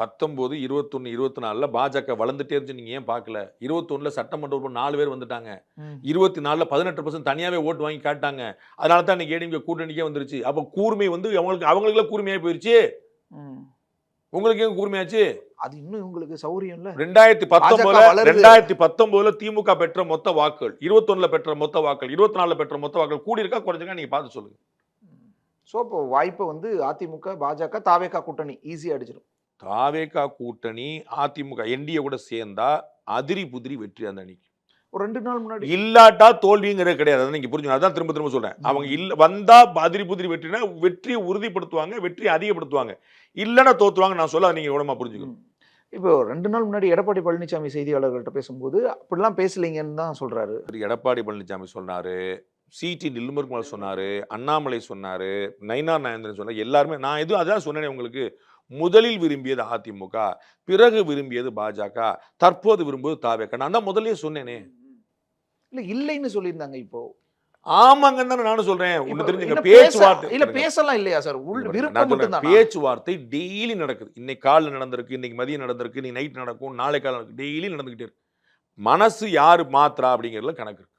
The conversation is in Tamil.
19, 21, 24ல பாஜக வளர்ந்துட்டே இருந்துச்சு. நீங்க ஏன் பார்க்கல? 21ல சட்டமன்ற உறுப்பினர் 4 பேர் வந்துட்டாங்க. ம். 24ல 18% தனியாவே ஓட்டு வாங்கி காட்டாங்க. அதனால தான் இன்னைக்கு ஏடிஎம்கே கூட்டணிக்கே வந்துருச்சு. அப்ப கூர்மை வந்து அவங்களுக்கெல்லாம் கூர்மையாயி போயிருச்சு. ம். உங்களுக்கு எங்க கூர்மையாச்சு? அது இன்னும் இவங்களுக்கு சௌரியம்ல. 2019ல பாஜக வளருது. 2019ல திமுக பெற்ற மொத்த வாக்குகள், 21ல பெற்ற மொத்த வாக்குகள், 24ல பெற்ற மொத்த வாக்குகள் கூடியிருக்கா? குறைஞ்சிருக்கா? நீங்க பார்த்து சொல்லுங்க. சோ, அப்போ வாய்ப்ப வந்து அதிமுக, பாஜக, தாவேகா கூட்டணி ஈஸியா அடிச்சிடும். தாவேகா கூட்டணி, அதிமுக, என்டிஏ கூட சேர்ந்தா அதிரி புதிரி வெற்றி அந்த அணிக்கு. ஒரு 2 நாள் முன்னாடி இல்லாட்டா தோல்விங்கிறது கிடையாது. அத நீங்க புரிஞ்சுக்கணும். அதான் திரும்ப திரும்ப சொல்றேன். அவங்க வந்தா அதிரி புதிரி வெற்றினா வெற்றியை உறுதிப்படுத்துவாங்க, வெற்றியை அதிகப்படுத்துவாங்க. இல்லன்னா தோத்துருவாங்க நான் சொல்ல நீங்க கவனமா புரிஞ்சுக்கணும். இப்போ 2 நாள் முன்னாடி எடப்பாடி பழனிசாமி செய்தியாளர்கள்ட்ட பேசும்போது, அப்படிலாம் பேசலீங்கன்னு தான் சொல்றாரு. திரு எடப்பாடி பழனிசாமி சொன்னாரு. சிடி நிர்மல்குமார் சொன்னாரு. அண்ணாமலை சொன்னாரு. நயினார் நாகேந்திரன் சொன்னாரு. எல்லாருமே நான் எதுவும் அதான் சொன்னேனே உங்களுக்கு. முதலில் விரும்பியது அதிமுக, பிறகு விரும்பியது பாஜக, தற்போது விரும்புவது தாவேகா. நான் தான் முதல்லயே சொன்னேனே. இல்ல இல்லைன்னு சொல்லியிருந்தாங்க இப்போ. ஆமாங்கன்னு தானே நானும் சொல்றேன். ஒண்ணு தெரிஞ்சுங்க. இல்ல பேச்சுவார்த்தை இல்ல பேசலாம் இல்லையா சார்? நான் விருப்பம் மட்டும் சொல்றேன். தானா? பேச்சுவார்த்தை டெய்லி நடக்குது. இன்னைக்கு காலைல நடந்திருக்கு, இன்னைக்கு மதியம் நடந்திருக்கு, இன்னைக்கு நைட் நடக்கும், நாளை காலைல நடக்கும். டெய்லி நடந்துகிட்டே இருக்கு. மனசு யாரு மாத்துறா அப்படிங்கிறதுல கணக்கு இருக்கு.